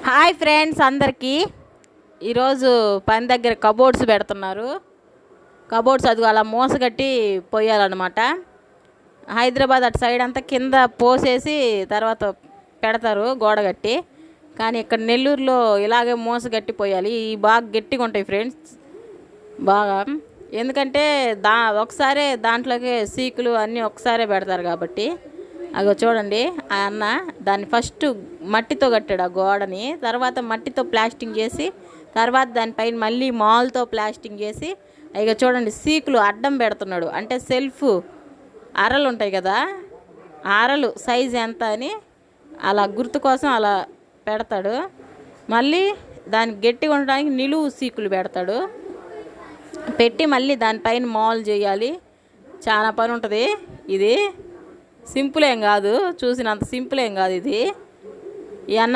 Hi friends అందరికీ. ఈరోజు పని దగ్గర కబోర్డ్స్ పెడుతున్నారు. కబోర్డ్స్ అది అలా మూసగట్టి పోయాలన్నమాట. హైదరాబాద్ అటు సైడ్ అంతా కింద పోసేసి తర్వాత పెడతారు గోడ కట్టి. కానీ ఇక్కడ నెల్లూరులో ఇలాగే మూసగట్టి పోయాలి. ఈ బాగా గట్టిగా ఉంటాయి ఫ్రెండ్స్, బాగా. ఎందుకంటే ఒకసారే దాంట్లోకి సీకులు అన్నీ ఒకసారే పెడతారు కాబట్టి. అగో చూడండి, ఆ అన్న దాన్ని ఫస్ట్ మట్టితో కట్టాడు ఆ గోడని, తర్వాత మట్టితో ప్లాస్టింగ్ చేసి, తర్వాత దానిపైన మళ్ళీ మాల్తో ప్లాస్టింగ్ చేసి, ఇక చూడండి సీకులు అడ్డం పెడుతున్నాడు. అంటే సెల్ఫ్ అరలు ఉంటాయి కదా, అరలు సైజు ఎంత అని అలా గుర్తు కోసం అలా పెడతాడు. మళ్ళీ దానికి గట్టిగా ఉండడానికి నిలువు సీకులు పెడతాడు. పెట్టి మళ్ళీ దానిపైన మాల్ చేయాలి. చాలా పని ఉంటుంది. ఇది సింపుల్ ఏం కాదు, చూసినంత సింపుల్ ఏం కాదు ఇది. ఈ అన్న